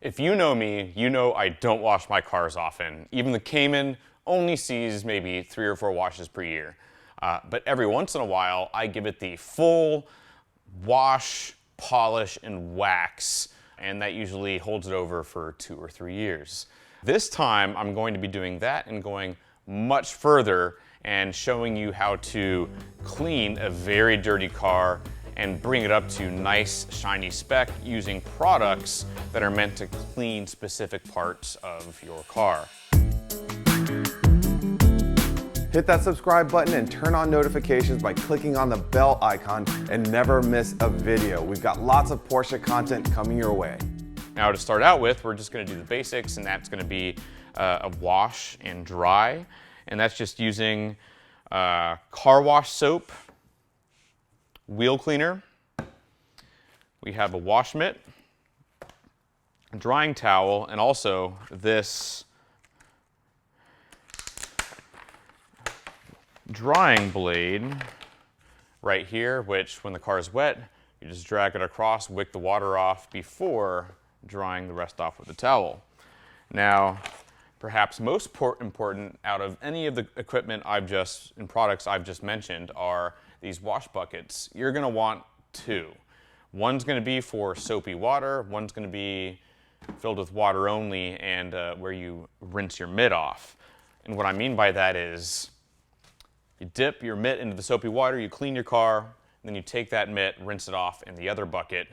If you know me, you know I don't wash my cars often. Even the Cayman only sees maybe 3 or 4 washes per year. But every once in a while, I give it the full wash, polish, and wax, and that usually holds it over for 2 or 3 years. This time, I'm going to be doing that and going much further and showing you how to clean a very dirty car and bring it up to nice, shiny spec using products that are meant to clean specific parts of your car. Hit that subscribe button and turn on notifications by clicking on the bell icon and never miss a video. We've got lots of Porsche content coming your way. Now to start out with, we're just gonna do the basics, and that's gonna be a wash and dry. And that's just using car wash soap, wheel cleaner, we have a wash mitt, a drying towel, and also this drying blade right here, which when the car is wet, you just drag it across, wick the water off before drying the rest off with the towel. Now, perhaps most important out of any of the equipment and products I've just mentioned are these wash buckets. You're gonna want 2. One's gonna be for soapy water, one's gonna be filled with water only and where you rinse your mitt off. And what I mean by that is you dip your mitt into the soapy water, you clean your car, then you take that mitt, rinse it off in the other bucket,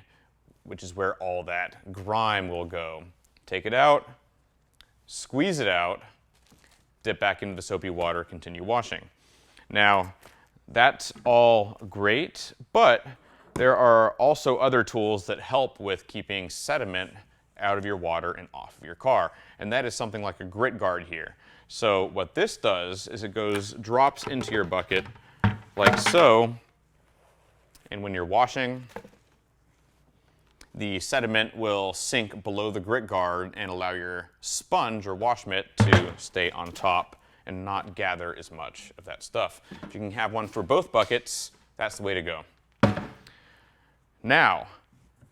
which is where all that grime will go. Take it out, squeeze it out, dip back into the soapy water, continue washing. Now, that's all great, but there are also other tools that help with keeping sediment out of your water and off of your car, and that is something like a grit guard here. So what this does is it drops into your bucket like so, and when you're washing, the sediment will sink below the grit guard and allow your sponge or wash mitt to stay on top and not gather as much of that stuff. If you can have one for both buckets, that's the way to go. Now,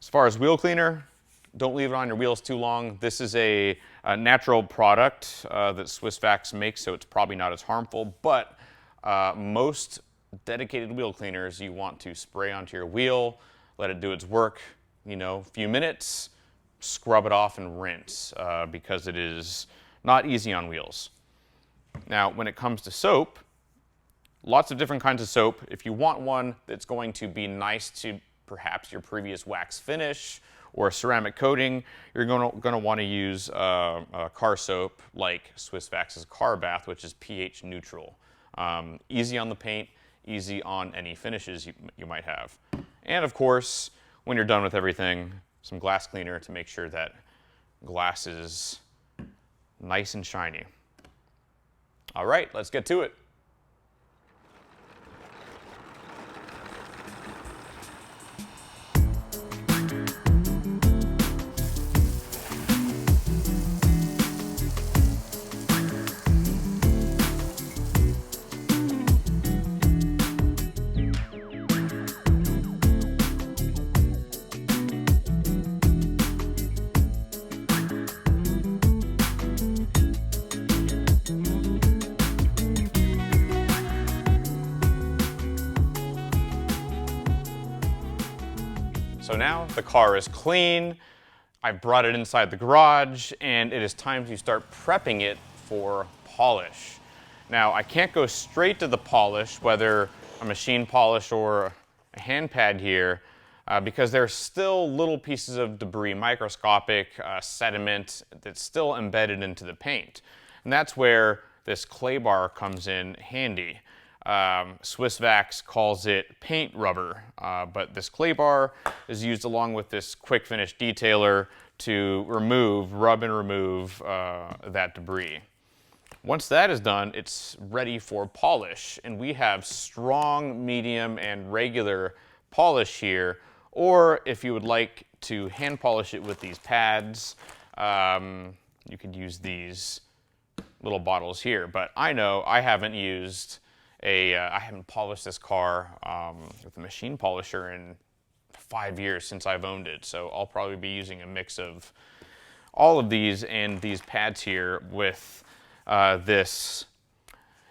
as far as wheel cleaner, don't leave it on your wheels too long. This is a natural product that Swissvax makes, so it's probably not as harmful, but most dedicated wheel cleaners you want to spray onto your wheel, let it do its work, you know, a few minutes, scrub it off and rinse because it is not easy on wheels. Now, when it comes to soap, lots of different kinds of soap. If you want one that's going to be nice to perhaps your previous wax finish or ceramic coating, you're going to want to use a car soap like Swissvax's Car Bath, which is pH neutral. Easy on the paint, easy on any finishes you might have. And of course, when you're done with everything, some glass cleaner to make sure that glass is nice and shiny. All right, let's get to it. So now the car is clean, I've brought it inside the garage, and it is time to start prepping it for polish. Now, I can't go straight to the polish, whether a machine polish or a hand pad here, because there's still little pieces of debris, microscopic sediment that's still embedded into the paint. And that's where this clay bar comes in handy. Swissvax calls it paint rubber, but this clay bar is used along with this quick finish detailer to rub and remove that debris. Once that is done, it's ready for polish, and we have strong, medium, and regular polish here, or if you would like to hand polish it with these pads, you could use these little bottles here, but I know I haven't used I haven't polished this car with a machine polisher in 5 years since I've owned it, so I'll probably be using a mix of all of these and these pads here with this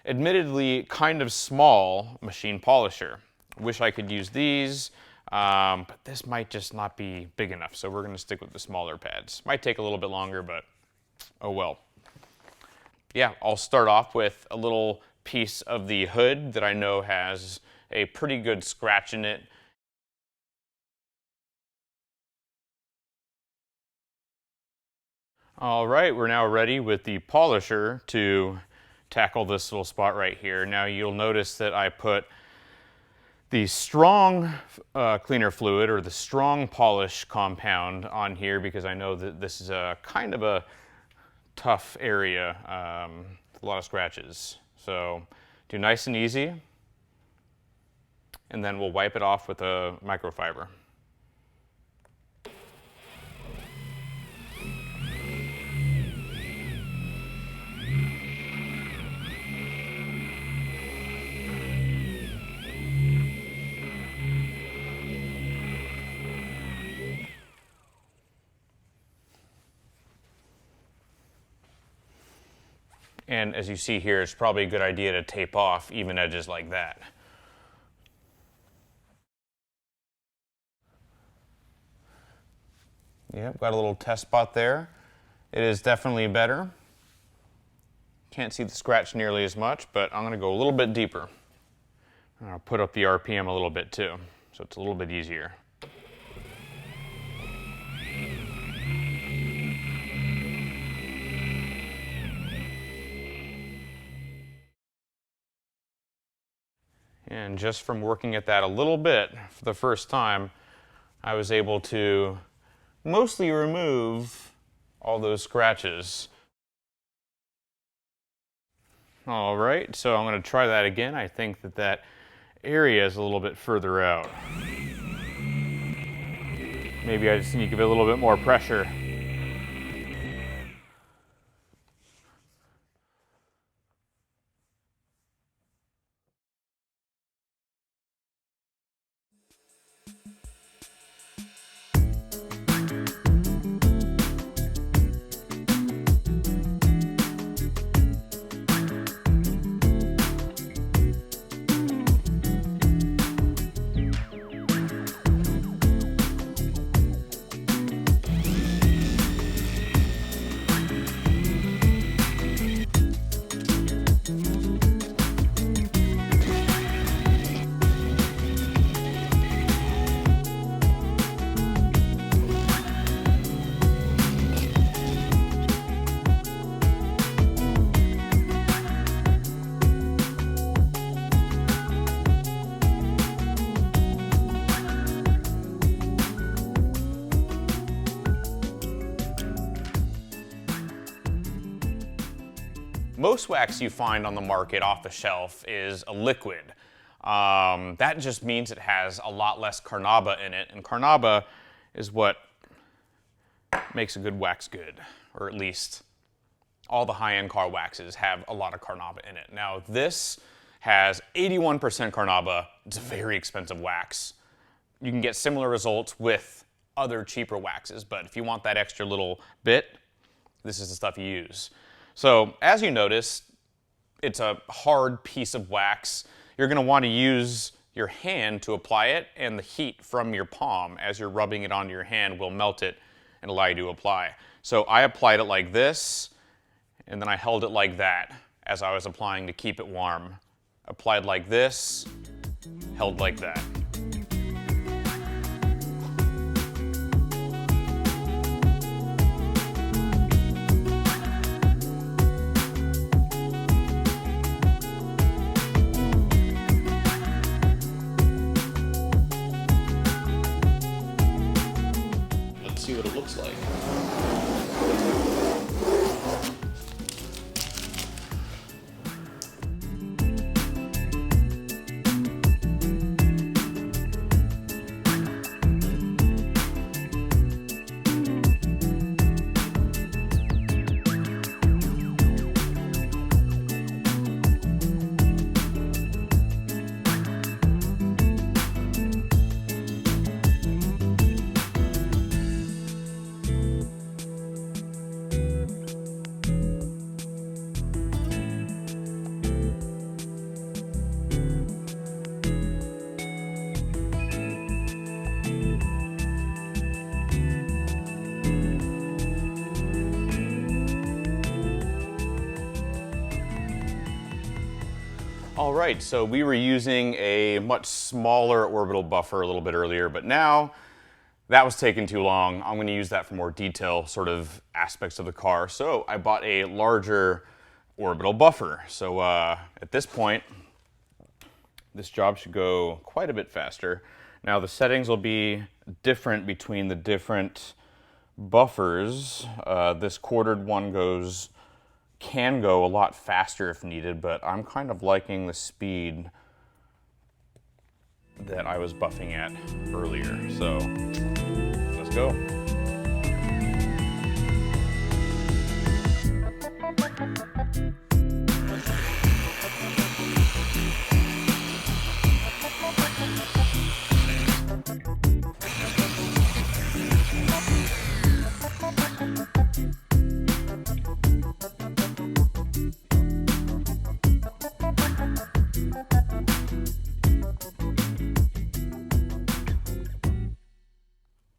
admittedly kind of small machine polisher. Wish I could use these, but this might just not be big enough, so we're going to stick with the smaller pads. Might take a little bit longer, but oh well. Yeah, I'll start off with a little piece of the hood that I know has a pretty good scratch in it. All right, we're now ready with the polisher to tackle this little spot right here. Now you'll notice that I put the strong cleaner fluid, or the strong polish compound, on here because I know that this is a kind of a tough area, a lot of scratches. So do nice and easy, and then we'll wipe it off with a microfiber. And as you see here, it's probably a good idea to tape off even edges like that. Yep, got a little test spot there. It is definitely better. Can't see the scratch nearly as much, but I'm going to go a little bit deeper. And I'll put up the RPM a little bit too, so it's a little bit easier. And just from working at that a little bit for the first time, I was able to mostly remove all those scratches. All right, so I'm going to try that again. I think that that area is a little bit further out. Maybe I just need to give it a little bit more pressure. Most wax you find on the market off the shelf is a liquid. That just means it has a lot less carnauba in it, and carnauba is what makes a good wax good, or at least all the high-end car waxes have a lot of carnauba in it. Now this has 81% carnauba. It's a very expensive wax. You can get similar results with other cheaper waxes, but if you want that extra little bit, this is the stuff you use. So as you notice, it's a hard piece of wax. You're going to want to use your hand to apply it, and the heat from your palm as you're rubbing it onto your hand will melt it and allow you to apply. So I applied it like this, and then I held it like that as I was applying to keep it warm. Applied like this, held like that. See what it looks like. All right, so we were using a much smaller orbital buffer a little bit earlier, but now that was taking too long. I'm going to use that for more detail sort of aspects of the car. So I bought a larger orbital buffer. So at this point, this job should go quite a bit faster. Now the settings will be different between the different buffers. This quartered one can go a lot faster if needed, but I'm kind of liking the speed that I was buffing at earlier. So let's go.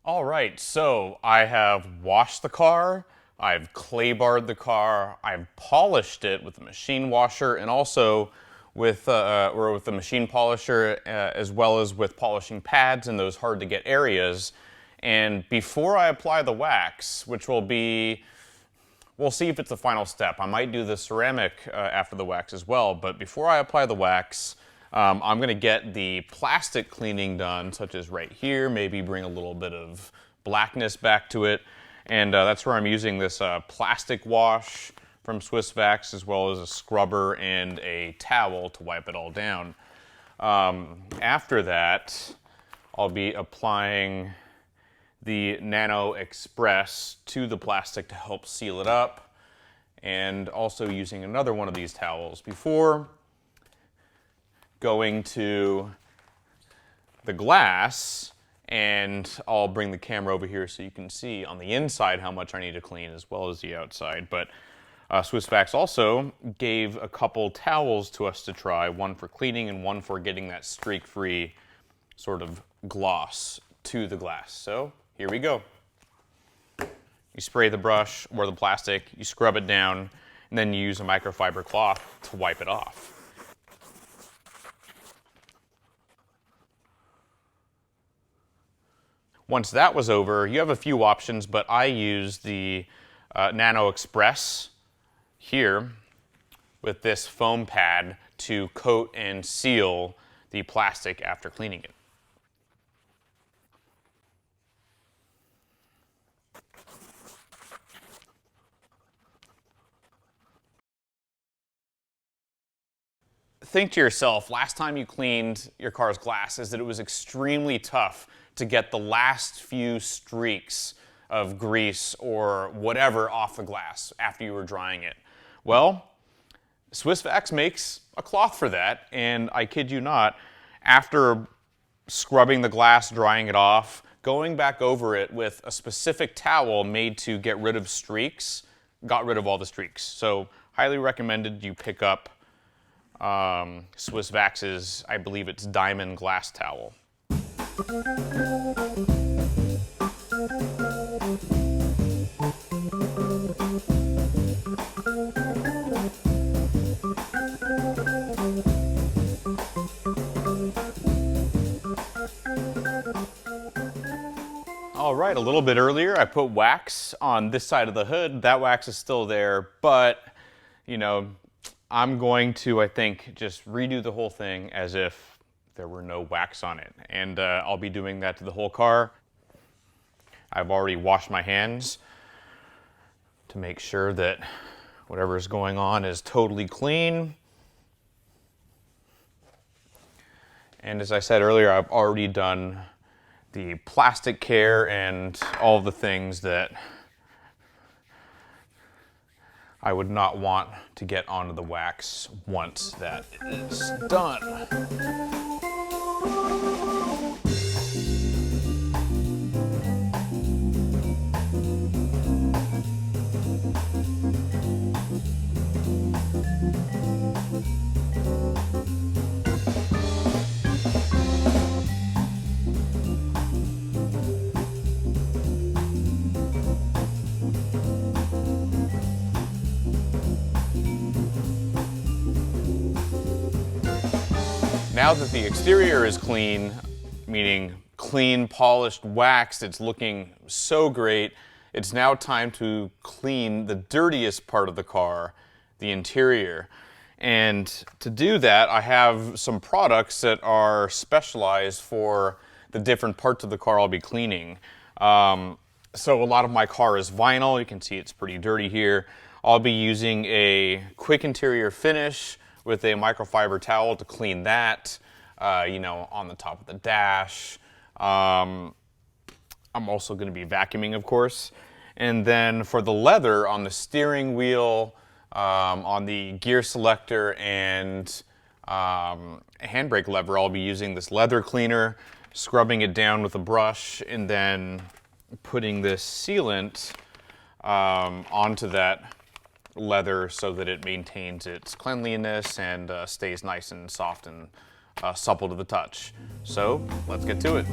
All right, so I have washed the car, I've clay-barred the car, I've polished it with a machine washer, and also with the machine polisher, as well as with polishing pads in those hard-to-get areas. And before I apply the wax, which will be, we'll see if it's the final step. I might do the ceramic after the wax as well, but before I apply the wax, I'm going to get the plastic cleaning done, such as right here, maybe bring a little bit of blackness back to it. And that's where I'm using this plastic wash from Swissvax, as well as a scrubber and a towel to wipe it all down. After that, I'll be applying the Nano Express to the plastic to help seal it up, and also using another one of these towels before going to the glass. And I'll bring the camera over here so you can see on the inside how much I need to clean as well as the outside. But Swissvax also gave a couple towels to us to try, one for cleaning and one for getting that streak-free sort of gloss to the glass. So here we go. You spray the brush or the plastic, you scrub it down, and then you use a microfiber cloth to wipe it off. Once that was over, you have a few options, but I used the Nano Express here with this foam pad to coat and seal the plastic after cleaning it. Think to yourself, last time you cleaned your car's glass, is that it was extremely tough to get the last few streaks of grease or whatever off the glass after you were drying it. Well, Swissvax makes a cloth for that, and I kid you not, after scrubbing the glass, drying it off, going back over it with a specific towel made to get rid of streaks, got rid of all the streaks. So highly recommended you pick up Swissvax's, I believe it's Damon glass towel. All right, a little bit earlier I put wax on this side of the hood. That wax is still there, but you know, I'm going to, I think, just redo the whole thing as if there were no wax on it. And I'll be doing that to the whole car. I've already washed my hands to make sure that whatever is going on is totally clean. And as I said earlier, I've already done the plastic care and all the things that I would not want to get onto the wax once that is done. Now that the exterior is clean, meaning clean, polished, waxed, it's looking so great, it's now time to clean the dirtiest part of the car, the interior. And to do that, I have some products that are specialized for the different parts of the car I'll be cleaning. So a lot of my car is vinyl. You can see it's pretty dirty here. I'll be using a quick interior finish with a microfiber towel to clean that, on the top of the dash. I'm also going to be vacuuming, of course. And then for the leather on the steering wheel, on the gear selector and handbrake lever, I'll be using this leather cleaner, scrubbing it down with a brush, and then putting this sealant onto that leather so that it maintains its cleanliness and stays nice and soft and supple to the touch. So let's get to it.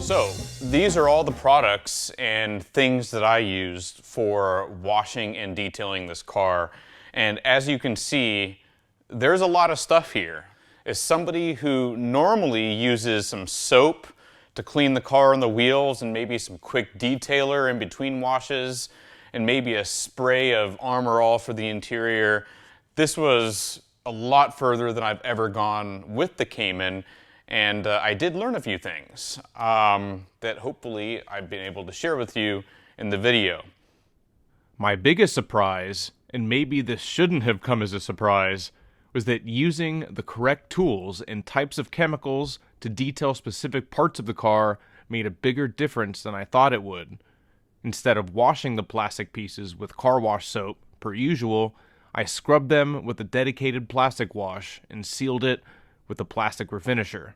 So these are all the products and things that I used for washing and detailing this car. And as you can see, there's a lot of stuff here. As somebody who normally uses some soap to clean the car and the wheels and maybe some quick detailer in between washes and maybe a spray of Armor All for the interior, this was a lot further than I've ever gone with the Cayman. And I did learn a few things that hopefully I've been able to share with you in the video. My biggest surprise, and maybe this shouldn't have come as a surprise, was that using the correct tools and types of chemicals to detail specific parts of the car made a bigger difference than I thought it would. Instead of washing the plastic pieces with car wash soap, per usual, I scrubbed them with a dedicated plastic wash and sealed it with a plastic refinisher.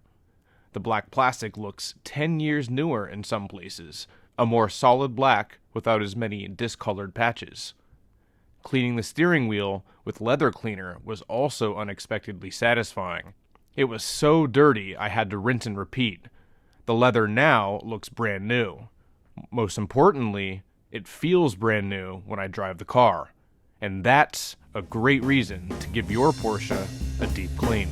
The black plastic looks 10 years newer in some places, a more solid black without as many discolored patches. Cleaning the steering wheel with leather cleaner was also unexpectedly satisfying. It was so dirty I had to rinse and repeat. The leather now looks brand new. Most importantly, it feels brand new when I drive the car. And that's a great reason to give your Porsche a deep clean.